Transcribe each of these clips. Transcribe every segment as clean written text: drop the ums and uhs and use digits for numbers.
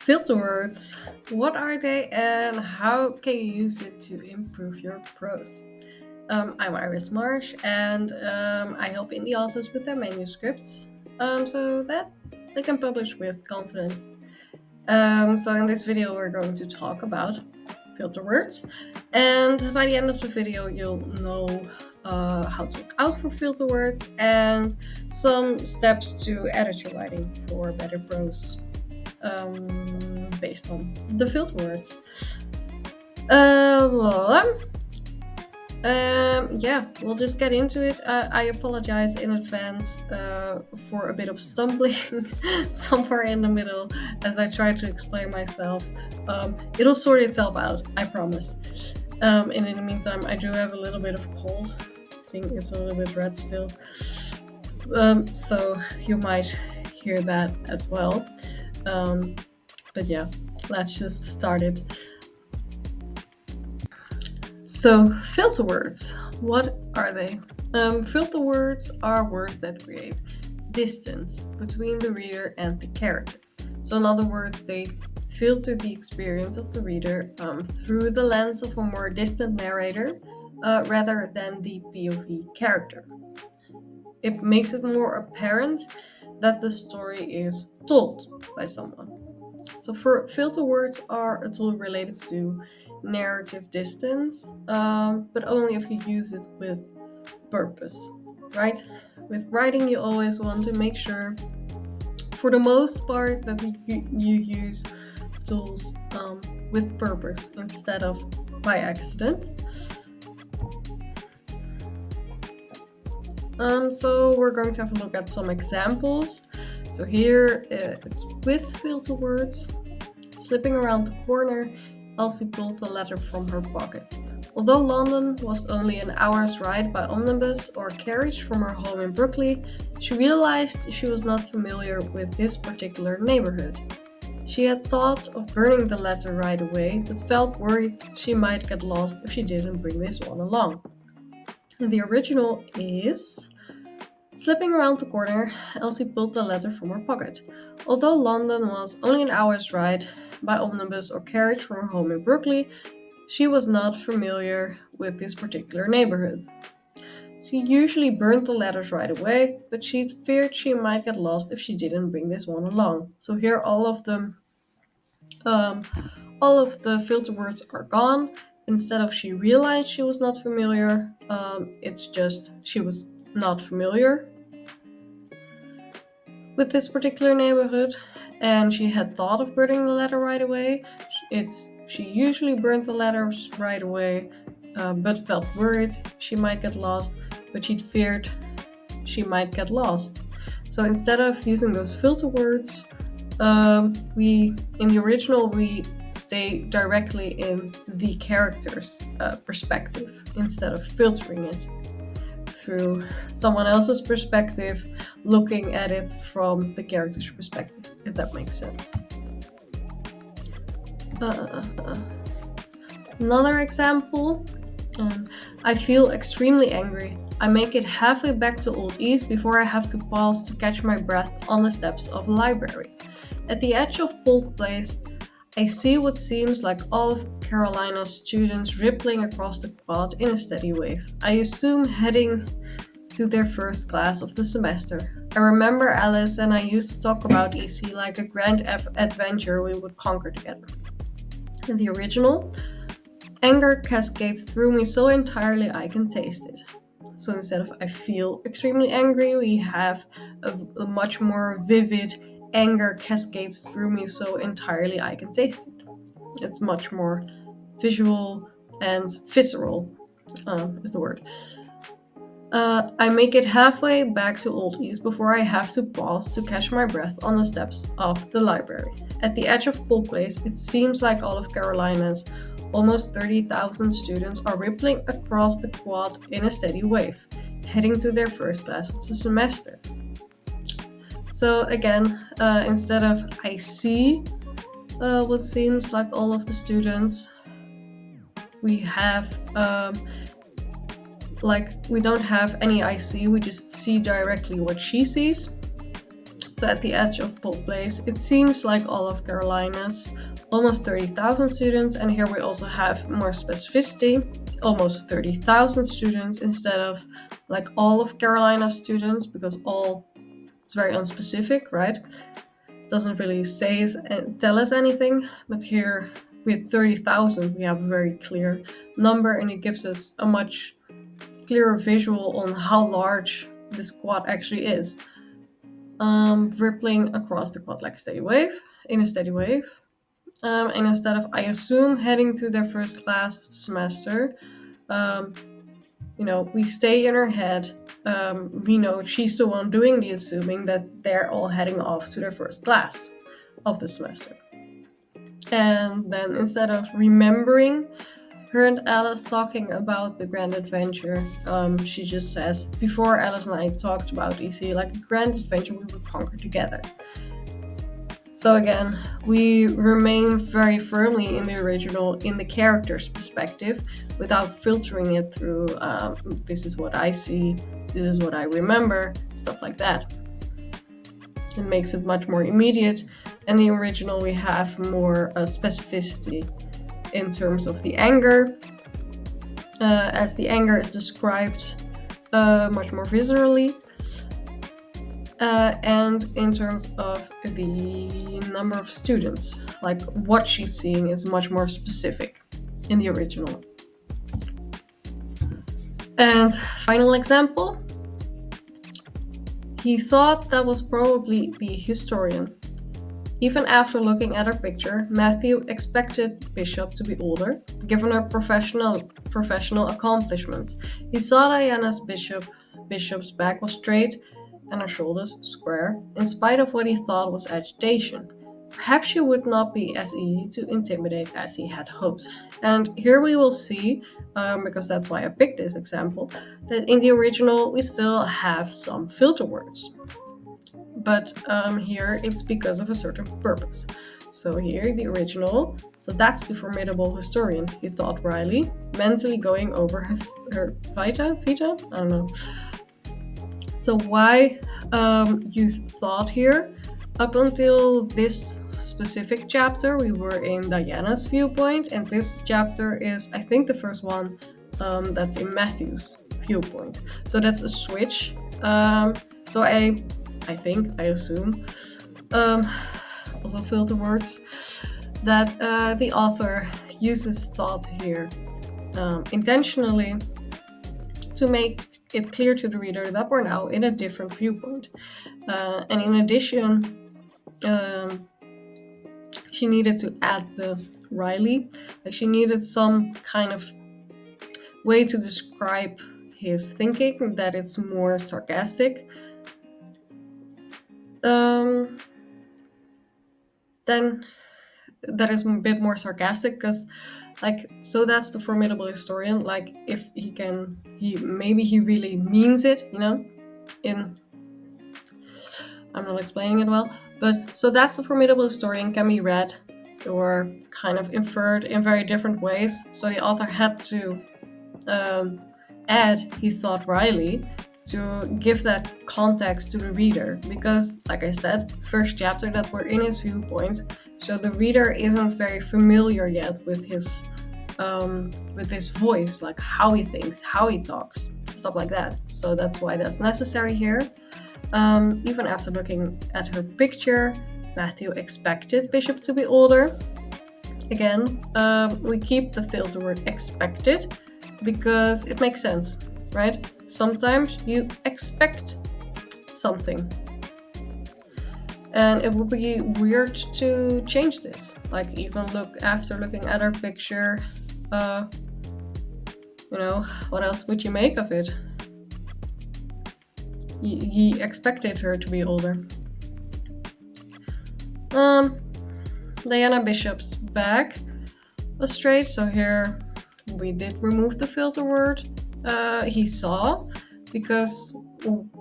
Filter words. What are they and how can you use it to improve your prose? I'm Iris Marsh and I help indie authors with their manuscripts so that they can publish with confidence. So in this video we're going to talk about filter words, and by the end of the video you'll know how to look out for filter words and some steps to edit your writing for better prose based on the filter words. Yeah, we'll just get into it. I apologize in advance for a bit of stumbling somewhere in the middle as I try to explain myself. It'll sort itself out, I promise. And in the meantime, I do have a little bit of cold. I think it's a little bit red still. So you might hear that as well. But yeah, let's just start it. So, filter words, what are they? Filter words are words that create distance between the reader and the character. So, in other words, they filter the experience of the reader through the lens of a more distant narrator rather than the POV character. It makes it more apparent that the story is told by someone. So, filter words are a tool related to narrative distance, but only if you use it with purpose, right? With writing, you always want to make sure, for the most part, that you use tools with purpose instead of by accident. So we're going to have a look at some examples. So here it's with filter words. Slipping around the corner, Elsie pulled the letter from her pocket. Although London was only an hour's ride by omnibus or carriage from her home in Brooklyn, she realized she was not familiar with this particular neighborhood. She had thought of burning the letter right away, but felt worried she might get lost if she didn't bring this one along. And the original is: slipping around the corner, Elsie pulled the letter from her pocket. Although London was only an hour's ride by omnibus or carriage from her home in Brooklyn, she was not familiar with this particular neighborhood. She usually burned the letters right away, but she feared she might get lost if she didn't bring this one along. So here all of the filter words are gone. Instead of she realized she was not familiar, it's just she was not familiar with this particular neighborhood, and she had thought of burning the letter right away. She usually burned the letters right away, but felt worried she might get lost, but she feared she might get lost. So instead of using those filter words, in the original we stay directly in the character's perspective instead of filtering it through someone else's perspective, looking at it from the character's perspective, if that makes sense. Another example, I feel extremely angry. I make it halfway back to Old East before I have to pause to catch my breath on the steps of a library. At the edge of Polk Place, I see what seems like all of Carolina's students rippling across the quad in a steady wave. I assume heading to their first class of the semester. I remember Alice and I used to talk about EC like a grand adventure we would conquer together. In the original, anger cascades through me so entirely I can taste it. So instead of I feel extremely angry, we have a much more vivid anger cascades through me so entirely I can taste it. It's much more visual and visceral, is the word. I make it halfway back to Old East before I have to pause to catch my breath on the steps of the library. At the edge of Polk Place, it seems like all of Carolina's almost 30,000 students are rippling across the quad in a steady wave, heading to their first class of the semester. So again, instead of I see what seems like all of the students, we have we don't have any I see, we just see directly what she sees. So at the edge of Polk Place, it seems like all of Carolina's almost 30,000 students, and here we also have more specificity, almost 30,000 students instead of like all of Carolina's students, because all is very unspecific, right? Doesn't really tell us anything, but here with 30,000 we have a very clear number, and it gives us a much clearer visual on how large this quad actually is. Rippling across the quad like a steady wave, in a steady wave. And instead of, I assume, heading to their first class of the semester, we stay in her head. We know she's the one doing the assuming that they're all heading off to their first class of the semester. And then instead of remembering her and Alice talking about the grand adventure, she just says, before Alice and I talked about EC, like a grand adventure we would conquer together. So again, we remain very firmly in the original, in the character's perspective, without filtering it through, this is what I see, this is what I remember, stuff like that. It makes it much more immediate. And the original, we have more specificity in terms of the anger, as the anger is described much more visually. And in terms of the number of students, like what she's seeing is much more specific in the original. And final example, he thought that was probably the historian. Even after looking at her picture, Matthew expected Bishop to be older, given her professional accomplishments. He saw Diana's bishop's back was straight and her shoulders square, in spite of what he thought was agitation. Perhaps she would not be as easy to intimidate as he had hoped. And here we will see, because that's why I picked this example, that in the original we still have some filter words. But here it's because of a certain purpose. So here, the original, so that's the formidable historian, he thought Riley, mentally going over her vita? I don't know. So why use thought here? Up until this specific chapter, we were in Diana's viewpoint, and this chapter is, I think, the first one that's in Matthew's viewpoint. So that's a switch. So I assume, also filter words, that the author uses thought here intentionally to make it clear to the reader that we're now in a different viewpoint. And in addition, she needed to add the Riley. Like she needed some kind of way to describe his thinking that it's more sarcastic. Then that is a bit more sarcastic, because so that's the formidable historian. Like if he really means it, I'm not explaining it well, but so that's the formidable historian can be read or kind of inferred in very different ways. So the author had to add, he thought Riley, to give that context to the reader, because like I said, first chapter that we're in his viewpoint, so the reader isn't very familiar yet with his voice, like how he thinks, how he talks, stuff like that. So that's why that's necessary here. Even after looking at her picture, Matthew expected Bishop to be older. Again, we keep the filter word expected because it makes sense, right? Sometimes you expect something. And it would be weird to change this. Like even after looking at her picture, what else would you make of it? He expected her to be older. Diana Bishop's back was straight, so here we did remove the filter word. He saw, because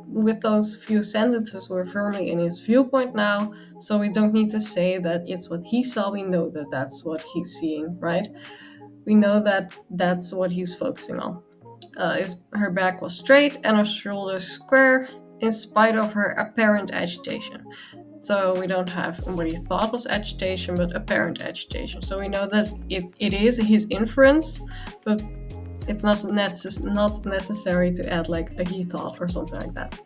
with those few sentences we're firmly in his viewpoint now, so we don't need to say that it's what he saw. We know that that's what he's seeing, right? We know that that's what he's focusing on. Her back was straight and her shoulders square, in spite of her apparent agitation. So we don't have what he thought was agitation, but apparent agitation. So we know that it is his inference, but it's not necessary to add like a he thought or something like that.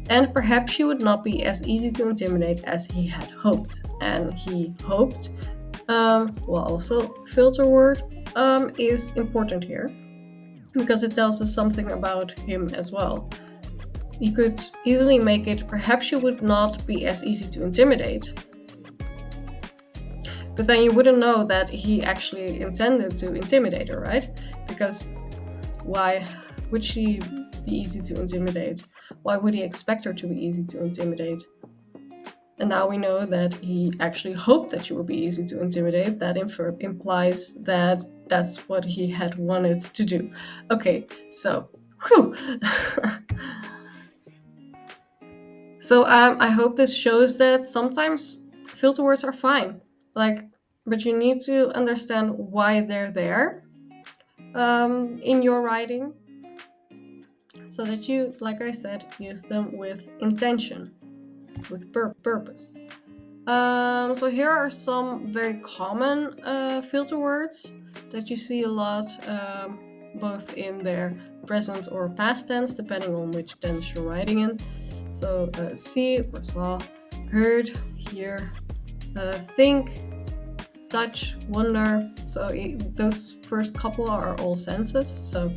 And perhaps she would not be as easy to intimidate as he had hoped. And he hoped, also filter word is important here because it tells us something about him as well. You could easily make it, perhaps you would not be as easy to intimidate. But then you wouldn't know that he actually intended to intimidate her, right? Because why would she be easy to intimidate? Why would he expect her to be easy to intimidate? And now we know that he actually hoped that she would be easy to intimidate. That implies that that's what he had wanted to do. Okay, so, whew. So I hope this shows that sometimes filter words are fine, but you need to understand why they're there in your writing, so that you, like I said, use them with intention, with purpose. So here are some very common filter words that you see a lot, both in their present or past tense, depending on which tense you're writing in. So see or saw, heard, hear, think, touch, wonder. So those first couple are all senses. So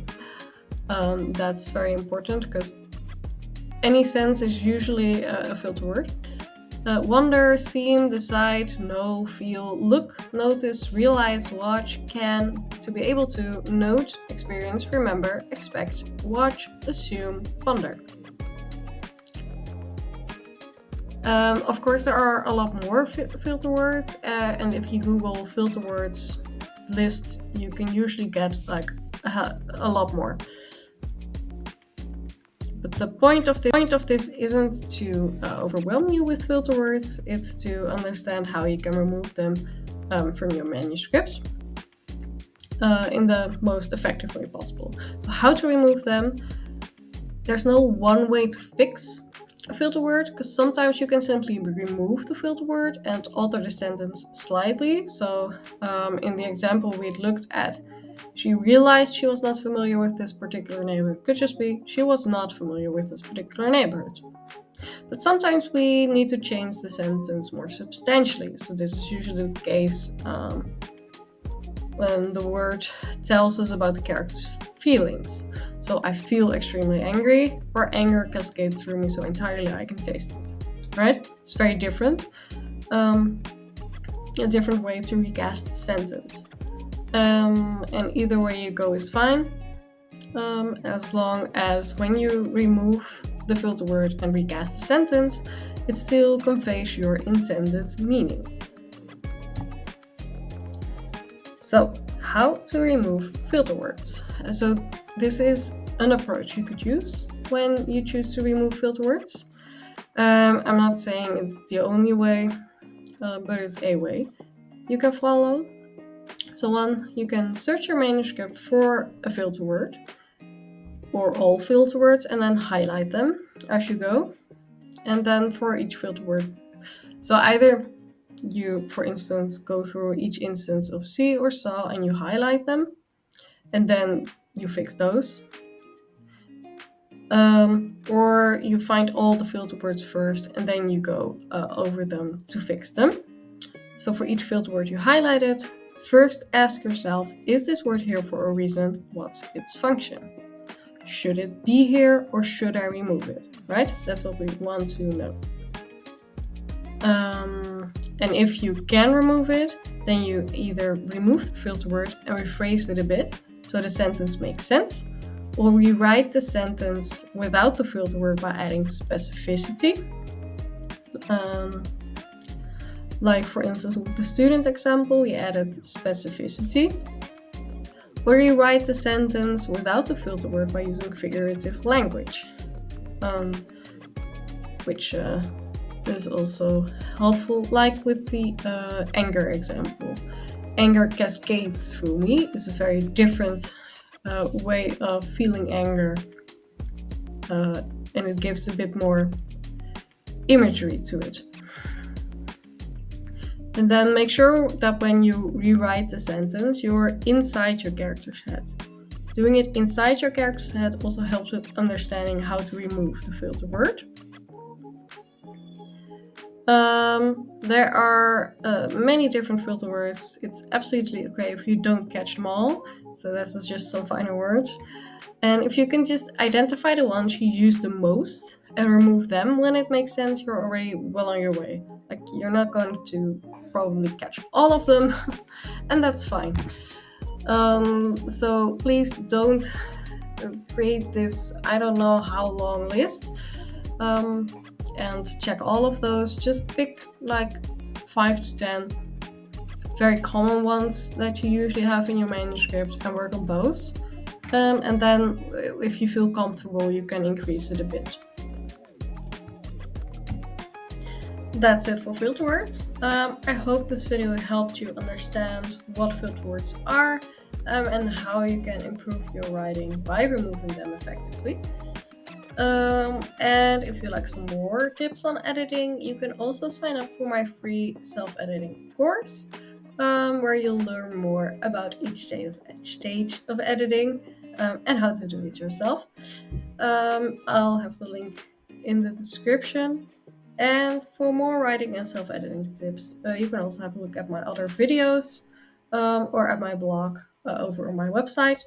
that's very important because any sense is usually a filter word. Wonder, seem, decide, know, feel, look, notice, realize, watch, can, to be able to note, experience, remember, expect, watch, assume, ponder. Of course, there are a lot more filter words, and if you Google filter words list, you can usually get like a lot more. But the point of this isn't to overwhelm you with filter words, it's to understand how you can remove them from your manuscript in the most effective way possible. So how to remove them? There's no one way to fix a filter word, because sometimes you can simply remove the filter word and alter the sentence slightly. So in the example we looked at, she realized she was not familiar with this particular neighborhood. Could just be she was not familiar with this particular neighborhood. But sometimes we need to change the sentence more substantially. So this is usually the case when the word tells us about the character's feelings. So I feel extremely angry, or anger cascades through me so entirely I can taste it. Right? It's very different. A different way to recast the sentence. And either way you go is fine, as long as when you remove the filter word and recast the sentence, it still conveys your intended meaning. So, how to remove filter words? So this is an approach you could use when you choose to remove filter words. I'm not saying it's the only way, but it's a way you can follow. So one, you can search your manuscript for a filter word, or all filter words, and then highlight them as you go. And then for each filter word, so either you, for instance, go through each instance of see or saw and you highlight them, and then you fix those. Or you find all the filter words first and then you go over them to fix them. So for each filter word you highlighted, first ask yourself, is this word here for a reason? What's its function? Should it be here or should I remove it? Right? That's what we want to know. And if you can remove it, then you either remove the filter word and rephrase it a bit so the sentence makes sense, or rewrite the sentence without the filter word by adding specificity. Like for instance with the student example, we added specificity. Or rewrite the sentence without the filter word by using figurative language, which is also helpful, like with the anger example. Anger cascades through me is a very different way of feeling anger and it gives a bit more imagery to it. And then make sure that when you rewrite the sentence, you're inside your character's head. Doing it inside your character's head also helps with understanding how to remove the filter word. There are many different filter words. It's absolutely okay if you don't catch them all. So this is just some final words. And if you can just identify the ones you use the most and remove them when it makes sense, you're already well on your way. Like, you're not going to probably catch all of them, and that's fine. So please don't create this I don't know how long list and check all of those. Just pick like 5 to 10 very common ones that you usually have in your manuscript and work on those. And then if you feel comfortable, you can increase it a bit. That's it for filter words. I hope this video helped you understand what filter words are and how you can improve your writing by removing them effectively. And if you like some more tips on editing, you can also sign up for my free self-editing course, where you'll learn more about each stage of editing and how to do it yourself. I'll have the link in the description. And for more writing and self-editing tips, you can also have a look at my other videos or at my blog over on my website.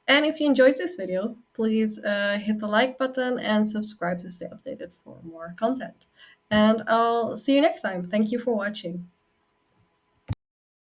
And if you enjoyed this video, please hit the like button and subscribe to stay updated for more content. And I'll see you next time. Thank you for watching.